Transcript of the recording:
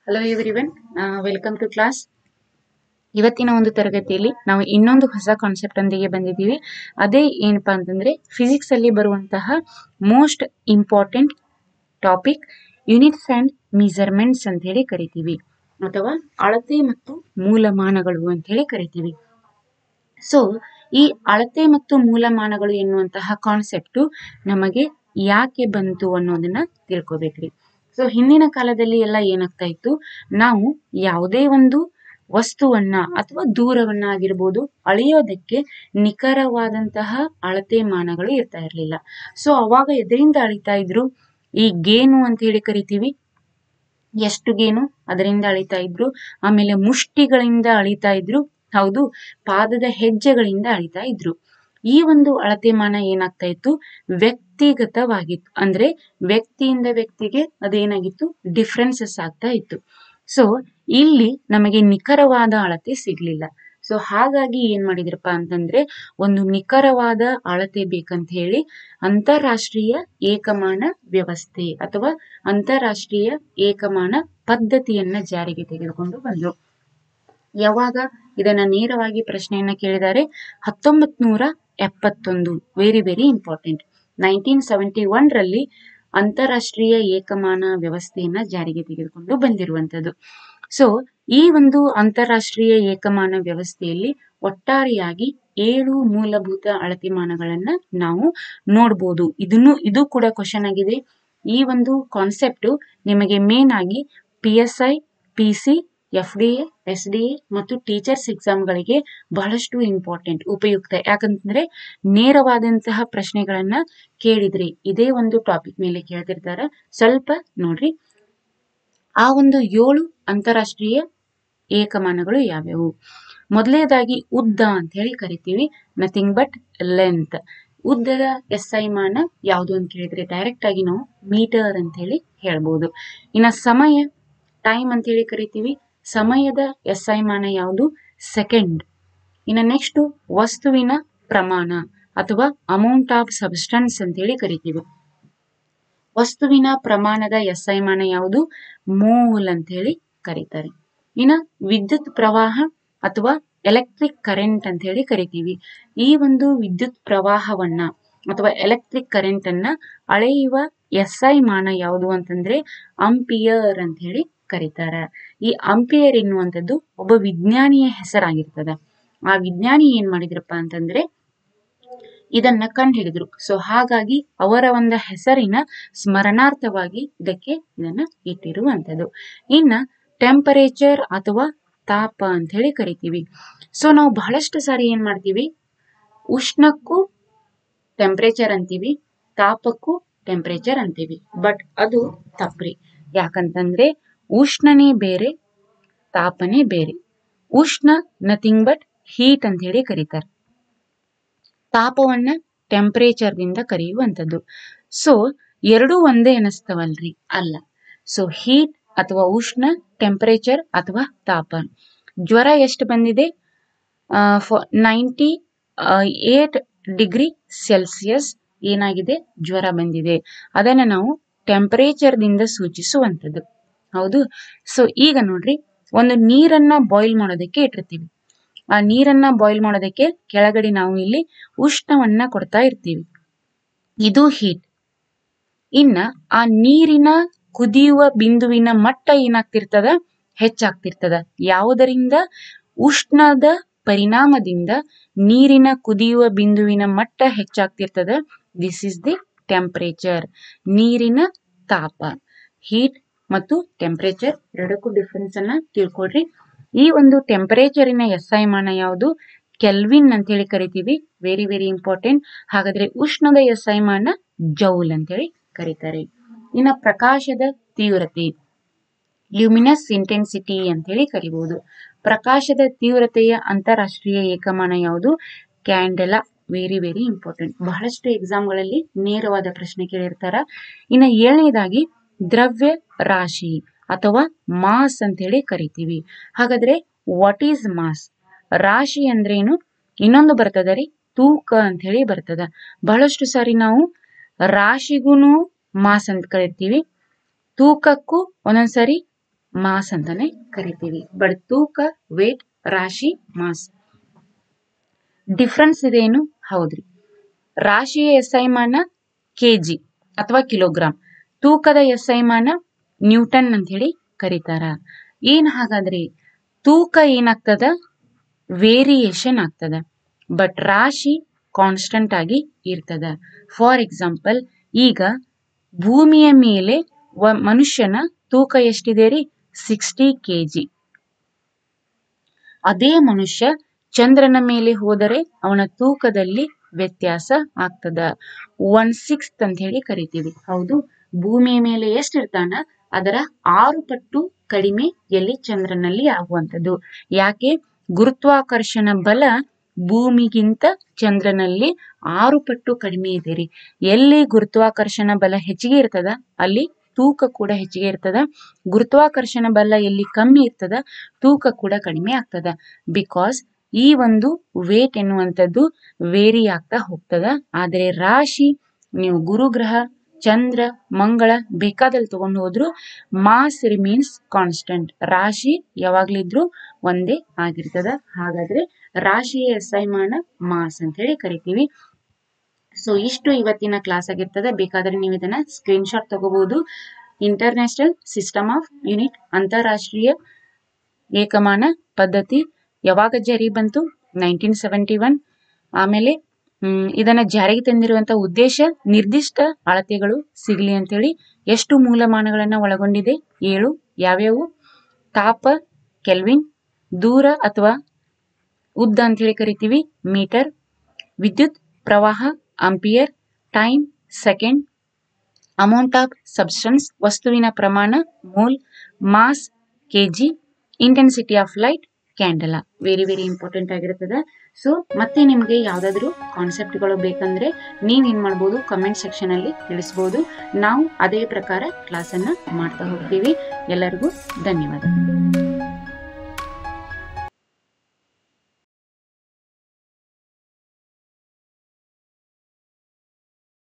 Hello everyone, welcome to class. ಇವತ್ತಿನ ಒಂದು ತರಗತಿಯಲ್ಲಿ ನಾವು ಇನ್ನೊಂದು ಹೊಸ ಕಾನ್ಸೆಪ್ಟ್ ಒಂದಿಗೆ ಬಂದಿದ್ದೀವಿ. ಅದೇ ಏನಪ್ಪಾ ಅಂತಂದ್ರೆ ಫಿಸಿಕ್ಸ್ ಅಲ್ಲಿ ಬರುವಂತಹ most important topic units and measurements ಅಂತ ಹೇಳಿ ಕರಿತೀವಿ, ಅಥವಾ ಅಳತೆ ಮತ್ತು ಮೂಲಮಾನಗಳು ಅಂತ ಹೇಳಿ ಕರಿತೀವಿ. ಸೊ ಈ ಅಳತೆ ಮತ್ತು ಮೂಲಮಾನಗಳು ಎನ್ನುವಂತಹ ಕಾನ್ಸೆಪ್ಟು ನಮಗೆ ಯಾಕೆ ಬಂತು ಅನ್ನೋದನ್ನ ತಿಳ್ಕೊಬೇಕ್ರಿ. ಸೊ ಹಿಂದಿನ ಕಾಲದಲ್ಲಿ ಎಲ್ಲ ಏನಾಗ್ತಾ ಇತ್ತು, ನಾವು ಯಾವುದೇ ಒಂದು ವಸ್ತುವನ್ನ ಅಥವಾ ದೂರವನ್ನ ಆಗಿರ್ಬೋದು ಅಳೆಯೋದಕ್ಕೆ ನಿಖರವಾದಂತಹ ಅಳತೆ ಮಾನಗಳು ಇರ್ತಾ ಇರ್ಲಿಲ್ಲ. ಸೊ ಅವಾಗ ಎದರಿಂದ ಅಳಿತಾ ಇದ್ರು? ಈ ಗೇನು ಅಂತ ಹೇಳಿ ಕರಿತೀವಿ, ಎಷ್ಟು ಗೇನು ಅದರಿಂದ ಅಳಿತಾ ಇದ್ರು. ಆಮೇಲೆ ಮುಷ್ಟಿಗಳಿಂದ ಅಳಿತಾ ಇದ್ರು, ಹೌದು, ಪಾದದ ಹೆಜ್ಜೆಗಳಿಂದ ಅಳಿತಾ ಇದ್ರು. ಈ ಒಂದು ಅಳತೆ ಮಾನ ಏನಾಗ್ತಾ ಇತ್ತು, ವ್ಯಕ್ತಿಗತವಾಗಿತ್ತು. ಅಂದ್ರೆ ವ್ಯಕ್ತಿಯಿಂದ ವ್ಯಕ್ತಿಗೆ ಅದೇನಾಗಿತ್ತು, ಡಿಫ್ರೆನ್ಸಸ್ ಆಗ್ತಾ ಇತ್ತು. ಸೊ ಇಲ್ಲಿ ನಮಗೆ ನಿಖರವಾದ ಅಳತೆ ಸಿಗ್ಲಿಲ್ಲ. ಸೊ ಹಾಗಾಗಿ ಏನ್ ಮಾಡಿದ್ರಪ್ಪ ಅಂತಂದ್ರೆ, ಒಂದು ನಿಖರವಾದ ಅಳತೆ ಬೇಕಂತ ಹೇಳಿ ಅಂತಾರಾಷ್ಟ್ರೀಯ ಏಕಮಾನ ವ್ಯವಸ್ಥೆ ಅಥವಾ ಅಂತಾರಾಷ್ಟ್ರೀಯ ಏಕಮಾನ ಪದ್ಧತಿಯನ್ನ ಜಾರಿಗೆ ತೆಗೆದುಕೊಂಡು ಬಂದ್ರು. ಯಾವಾಗ ಇದನ್ನ ನೇರವಾಗಿ ಪ್ರಶ್ನೆಯನ್ನ ಕೇಳಿದ್ದಾರೆ, 1971, ವೆರಿ ವೆರಿ ಇಂಪಾರ್ಟೆಂಟ್. 1971 ರಲ್ಲಿ ಅಂತಾರಾಷ್ಟ್ರೀಯ ಏಕಮಾನ ವ್ಯವಸ್ಥೆಯನ್ನ ಜಾರಿಗೆ ತೆಗೆದುಕೊಂಡು ಬಂದಿರುವಂತದ್ದು. ಸೊ ಈ ಒಂದು ಅಂತಾರಾಷ್ಟ್ರೀಯ ಏಕಮಾನ ವ್ಯವಸ್ಥೆಯಲ್ಲಿ ಒಟ್ಟಾರೆಯಾಗಿ 7 ಮೂಲಭೂತ ಅಳತೆಮಾನಗಳನ್ನ ನಾವು ನೋಡ್ಬೋದು. ಇದು ಕೂಡ ಕ್ವಶನ್ ಆಗಿದೆ. ಈ ಒಂದು ಕಾನ್ಸೆಪ್ಟ್ ನಿಮಗೆ ಮೇನ್ ಆಗಿ PSI, PC, FDA, SDA ಮತ್ತು ಟೀಚರ್ಸ್ ಎಕ್ಸಾಮ್ಗಳಿಗೆ ಬಹಳಷ್ಟು ಇಂಪಾರ್ಟೆಂಟ್, ಉಪಯುಕ್ತ. ಯಾಕಂತಂದ್ರೆ ನೇರವಾದಂತಹ ಪ್ರಶ್ನೆಗಳನ್ನ ಕೇಳಿದ್ರಿ ಇದೇ ಒಂದು ಟಾಪಿಕ್ ಮೇಲೆ ಕೇಳ್ತಿರ್ತಾರ. ಸ್ವಲ್ಪ ನೋಡ್ರಿ, ಆ ಒಂದು 7 ಅಂತಾರಾಷ್ಟ್ರೀಯ ಏಕಮಾನಗಳು ಯಾವ್ಯಾವು. ಮೊದಲನೇದಾಗಿ ಉದ್ದ ಅಂತ ಹೇಳಿ ಕರಿತೀವಿ, ನಥಿಂಗ್ ಬಟ್ ಲೆಂತ್. ಉದ್ದದ SI ಮಾನ ಯಾವುದು ಅಂತ ಕೇಳಿದ್ರೆ ಡೈರೆಕ್ಟ್ ಆಗಿ ನಾವು ಮೀಟರ್ ಅಂತ ಹೇಳಿ ಹೇಳ್ಬೋದು. ಇನ್ನ ಸಮಯ, ಟೈಮ್ ಅಂತ ಹೇಳಿ ಕರಿತೀವಿ, ಸಮಯದ SI ಮಾನ ಯಾವುದು, ಸೆಕೆಂಡ್. ಇನ್ನ ನೆಕ್ಸ್ಟ್ ವಸ್ತುವಿನ ಪ್ರಮಾಣ ಅಥವಾ ಅಮೌಂಟ್ ಆಫ್ ಸಬ್ಸ್ಟೆನ್ಸ್ ಅಂತ ಹೇಳಿ ಕರಿತೀವಿ. ವಸ್ತುವಿನ ಪ್ರಮಾಣದ SI ಮಾನ ಯಾವುದು, ಮೋಲ್ ಅಂತ ಹೇಳಿ ಕರೀತಾರೆ. ಇನ್ನ ವಿದ್ಯುತ್ ಪ್ರವಾಹ ಅಥವಾ ಎಲೆಕ್ಟ್ರಿಕ್ ಕರೆಂಟ್ ಅಂತ ಹೇಳಿ ಕರಿತೀವಿ. ಈ ಒಂದು ವಿದ್ಯುತ್ ಪ್ರವಾಹವನ್ನ ಅಥವಾ ಎಲೆಕ್ಟ್ರಿಕ್ ಕರೆಂಟ್ ಅನ್ನ ಅಳೆಯುವ SI ಮಾನ ಯಾವುದು ಅಂತಂದ್ರೆ ಅಂಪಿಯರ್ ಅಂತ ಹೇಳಿ ಕರೀತಾರ. ಈ ಅಂಪಿಯರ್ ಎನ್ನುವಂಥದ್ದು ಒಬ್ಬ ವಿಜ್ಞಾನಿಯ ಹೆಸರಾಗಿರ್ತದ. ಆ ವಿಜ್ಞಾನಿ ಏನ್ ಮಾಡಿದ್ರಪ್ಪ ಅಂತಂದ್ರೆ ಇದನ್ನ ಕಂಡು ಹಿಡಿದ್ರು. ಸೊ ಹಾಗಾಗಿ ಅವರ ಒಂದು ಹೆಸರಿನ ಸ್ಮರಣಾರ್ಥವಾಗಿ ಇದನ್ನ ಇಟ್ಟಿರುವಂತದ್ದು. ಇನ್ನ ಟೆಂಪರೇಚರ್ ಅಥವಾ ತಾಪ ಅಂತ ಹೇಳಿ ಕರಿತೀವಿ. ಸೊ ನಾವು ಬಹಳಷ್ಟು ಸಾರಿ ಏನ್ ಮಾಡ್ತೀವಿ, ಉಷ್ಣಕ್ಕೂ ಟೆಂಪರೇಚರ್ ಅಂತೀವಿ, ತಾಪಕ್ಕೂ ಟೆಂಪರೇಚರ್ ಅಂತೀವಿ. ಬಟ್ ಅದು ತಪ್ಪ್ರಿ. ಯಾಕಂತಂದ್ರೆ ಉಷ್ಣನೇ ಬೇರೆ, ತಾಪನೇ ಬೇರೆ. ಉಷ್ಣ ನಥಿಂಗ್ ಬಟ್ ಹೀಟ್ ಅಂತ ಹೇಳಿ ಕರೀತಾರೆ, ತಾಪವನ್ನ ಟೆಂಪರೇಚರ್ ದಿಂದ ಕರೆಯುವಂಥದ್ದು. ಸೊ ಎರಡೂ ಒಂದೇ ಅನಿಸ್ತವಲ್ರಿ? ಅಲ್ಲ. ಸೊ ಹೀಟ್ ಅಥವಾ ಉಷ್ಣ, ಟೆಂಪರೇಚರ್ ಅಥವಾ ತಾಪ. ಜ್ವರ ಎಷ್ಟು ಬಂದಿದೆ, 98 ಡಿಗ್ರಿ ಸೆಲ್ಸಿಯಸ್ ಏನಾಗಿದೆ, ಜ್ವರ ಬಂದಿದೆ. ಅದನ್ನ ನಾವು ಟೆಂಪರೇಚರ್ ದಿಂದ ಸೂಚಿಸುವಂಥದ್ದು, ಹೌದು. ಸೊ ಈಗ ನೋಡ್ರಿ, ಒಂದು ನೀರನ್ನ ಬಾಯ್ಲ್ ಮಾಡೋದಕ್ಕೆ ಇಟ್ಟಿರ್ತೀವಿ. ಆ ನೀರನ್ನ ಬಾಯ್ಲ್ ಮಾಡೋದಕ್ಕೆ ಕೆಳಗಡೆ ನಾವು ಇಲ್ಲಿ ಉಷ್ಣವನ್ನ ಕೊಡ್ತಾ ಇರ್ತೀವಿ, ಇದು ಹೀಟ್. ಇನ್ನ ಆ ನೀರಿನ ಕುದಿಯುವ ಬಿಂದುವಿನ ಮಟ್ಟ ಏನಾಗ್ತಿರ್ತದ, ಹೆಚ್ಚಾಗ್ತಿರ್ತದ. ಯಾವುದರಿಂದ? ಉಷ್ಣದ ಪರಿಣಾಮದಿಂದ ನೀರಿನ ಕುದಿಯುವ ಬಿಂದುವಿನ ಮಟ್ಟ ಹೆಚ್ಚಾಗ್ತಿರ್ತದ. ದಿಸ್ ಇಸ್ ದಿ ಟೆಂಪರೇಚರ್, ನೀರಿನ ತಾಪ. ಹೀಟ್ ಮತ್ತು ಟೆಂಪರೇಚರ್ ಎರಡಕ್ಕೂ ಡಿಫರೆನ್ಸ್ ಅನ್ನ ತಿಳ್ಕೊಡ್ರಿ. ಈ ಒಂದು ಟೆಂಪರೇಚರಿನ SI ಮಾನ ಯಾವುದು, ಕೆಲ್ವಿನ್ ಅಂತ ಹೇಳಿ ಕರಿತೀವಿ, ವೆರಿ ವೆರಿ ಇಂಪಾರ್ಟೆಂಟ್. ಹಾಗಾದ್ರೆ ಉಷ್ಣದ SI ಮಾನ ಜೌಲ್ ಅಂತ ಹೇಳಿ ಕರೀತಾರೆ. ಇನ್ನ ಪ್ರಕಾಶದ ತೀವ್ರತೆ, ಲ್ಯೂಮಿನಸ್ ಇಂಟೆನ್ಸಿಟಿ ಅಂತ ಹೇಳಿ ಕರಿಬಹುದು. ಪ್ರಕಾಶದ ತೀವ್ರತೆಯ ಅಂತಾರಾಷ್ಟ್ರೀಯ ಏಕಮಾನ ಯಾವುದು, ಕ್ಯಾಂಡೆಲಾ. ವೆರಿ ವೆರಿ ಇಂಪಾರ್ಟೆಂಟ್, ಬಹಳಷ್ಟು ಎಕ್ಸಾಮ್ಗಳಲ್ಲಿ ನೇರವಾದ ಪ್ರಶ್ನೆ ಕೇಳಿರ್ತಾರ. ಇನ್ನ 7ನೇದಾಗಿ ದ್ರವ್ಯ ರಾಶಿ ಅಥವಾ ಮಾಸ್ ಅಂತ ಹೇಳಿ ಕರಿತೀವಿ. ಹಾಗಾದ್ರೆ ವಾಟ್ ಈಸ್ ಮಾಸ್? ರಾಶಿ ಅಂದ್ರೇನು? ಇನ್ನೊಂದು ಬರ್ತದ ರೀ, ತೂಕ ಅಂತ ಹೇಳಿ ಬರ್ತದ. ಬಹಳಷ್ಟು ಸಾರಿ ನಾವು ರಾಶಿಗೂನು ಮಾಸ್ ಅಂತ ಕರಿತೀವಿ, ತೂಕಕ್ಕೂ ಒಂದೊಂದ್ಸರಿ ಮಾಸ್ ಅಂತಾನೆ ಕರಿತೀವಿ. ಬಟ್ ತೂಕ, ವೇಟ್, ರಾಶಿ, ಮಾಸ್ ಡಿಫ್ರೆನ್ಸ್ ಇದೇನು? ಹೌದ್ರಿ. ರಾಶಿಯ SI ಮಾನ ಕೆಜಿ ಅಥವಾ ಕಿಲೋಗ್ರಾಮ್, ತೂಕದ SI ಮಾನ ನ್ಯೂಟನ್ ಅಂತ ಹೇಳಿ ಕರೀತಾರ. ಏನ್ ಹಾಗಾದ್ರೆ ತೂಕ ಏನಾಗ್ತದ? ವೇರಿಯೇಷನ್ ಆಗ್ತದ, ಬಟ್ ರಾಶಿ ಕಾನ್ಸ್ಟಂಟ್ ಆಗಿ ಇರ್ತದ. ಫಾರ್ ಎಕ್ಸಾಂಪಲ್, ಈಗ ಭೂಮಿಯ ಮೇಲೆ ಮನುಷ್ಯನ ತೂಕ ಎಷ್ಟಿದೆ ರೀ? 60 kg. ಅದೇ ಮನುಷ್ಯ ಚಂದ್ರನ ಮೇಲೆ ಹೋದರೆ ಅವನ ತೂಕದಲ್ಲಿ ವ್ಯತ್ಯಾಸ ಆಗ್ತದ. 1/6 ಅಂತ ಹೇಳಿ ಕರಿತೀವಿ. ಹೌದು, ಭೂಮಿಯ ಮೇಲೆ ಎಷ್ಟಿರ್ತಾನ ಅದರ 6 ಪಟ್ಟು ಕಡಿಮೆ ಎಲ್ಲಿ ಚಂದ್ರನಲ್ಲಿ ಆಗುವಂಥದ್ದು. ಯಾಕೆ? ಗುರುತ್ವಾಕರ್ಷಣ ಬಲ ಭೂಮಿಗಿಂತ ಚಂದ್ರನಲ್ಲಿ 6 ಪಟ್ಟು ಕಡಿಮೆ ಇದೆ ರೀ. ಎಲ್ಲಿ ಗುರುತ್ವಾಕರ್ಷಣ ಬಲ ಹೆಚ್ಚಿಗೆ ಇರ್ತದ ಅಲ್ಲಿ ತೂಕ ಕೂಡ ಹೆಚ್ಚಿಗೆ ಇರ್ತದ. ಗುರುತ್ವಾಕರ್ಷಣ ಬಲ ಎಲ್ಲಿ ಕಮ್ಮಿ ಇರ್ತದ ತೂಕ ಕೂಡ ಕಡಿಮೆ ಆಗ್ತದ. ಬಿಕಾಸ್ ಈ ಒಂದು ವೇಟ್ ಎನ್ನುವಂಥದ್ದು ವೇರಿ ಆಗ್ತಾ ಹೋಗ್ತದ. ಆದರೆ ರಾಶಿ ನೀವು ಗುರುಗ್ರಹ, ಚಂದ್ರ, ಮಂಗಳ ಬೇಕಾದಲ್ಲಿ ತಗೊಂಡು ಹೋದ್ರು ಮಾಸ್ ರಿಮೀನ್ಸ್ ಕಾನ್ಸ್ಟಂಟ್. ರಾಶಿ ಯಾವಾಗ್ಲಿದ್ರು ಒಂದೇ ಆಗಿರ್ತದ. ಹಾಗಾದ್ರೆ ರಾಶಿಯ SI ಮಾನ ಮಾಸ್ ಅಂತ ಹೇಳಿ ಕರಿತೀವಿ. ಸೊ ಇಷ್ಟು ಇವತ್ತಿನ ಕ್ಲಾಸ್ ಆಗಿರ್ತದೆ. ಬೇಕಾದ್ರೆ ನೀವು ಇದನ್ನ ಸ್ಕ್ರೀನ್ ಶಾಟ್ ತಗೋಬಹುದು. ಇಂಟರ್ನ್ಯಾಷನಲ್ ಸಿಸ್ಟಮ್ ಆಫ್ ಯೂನಿಟ್, ಅಂತಾರಾಷ್ಟ್ರೀಯ ಏಕಮಾನ ಪದ್ಧತಿ ಯಾವಾಗ ಜಾರಿ ಬಂತು? 1971. ಆಮೇಲೆ ಇದನ್ನ ಜಾರಿಗೆ ತಂದಿರುವಂತಹ ಉದ್ದೇಶ ನಿರ್ದಿಷ್ಟ ಅಳತೆಗಳು ಸಿಗ್ಲಿ ಅಂತೇಳಿ. ಎಷ್ಟು ಮೂಲಮಾನಗಳನ್ನ ಒಳಗೊಂಡಿದೆ? 7. ಯಾವ್ಯಾವು? ತಾಪ ಕೆಲ್ವಿನ್, ದೂರ ಅಥವಾ ಉದ್ದ ಅಂತ ಹೇಳಿ ಕರಿತೀವಿ ಮೀಟರ್, ವಿದ್ಯುತ್ ಪ್ರವಾಹ ampere, time second, amount of substance ವಸ್ತುವಿನ ಪ್ರಮಾಣ mole, mass KG, intensity of light candela. Very very important ಆಗಿರ್ತದೆ. ಸೊ ಮತ್ತೆ ನಿಮ್ಗೆ ಯಾವ್ದಾದ್ರು ಕಾನ್ಸೆಪ್ಟ್ಗಳು ಬೇಕಂದ್ರೆ ನೀವೇನ್ ಮಾಡ್ಬೋದು? ಕಮೆಂಟ್ ಸೆಕ್ಷನ್ ಅಲ್ಲಿ ತಿಳಿಸ್ಬೋದು. ನಾವು ಅದೇ ಪ್ರಕಾರ ಕ್ಲಾಸ್ ಅನ್ನ ಮಾಡ್ತಾ ಹೋಗ್ತೀವಿ. ಎಲ್ಲರಿಗೂ ಧನ್ಯವಾದ.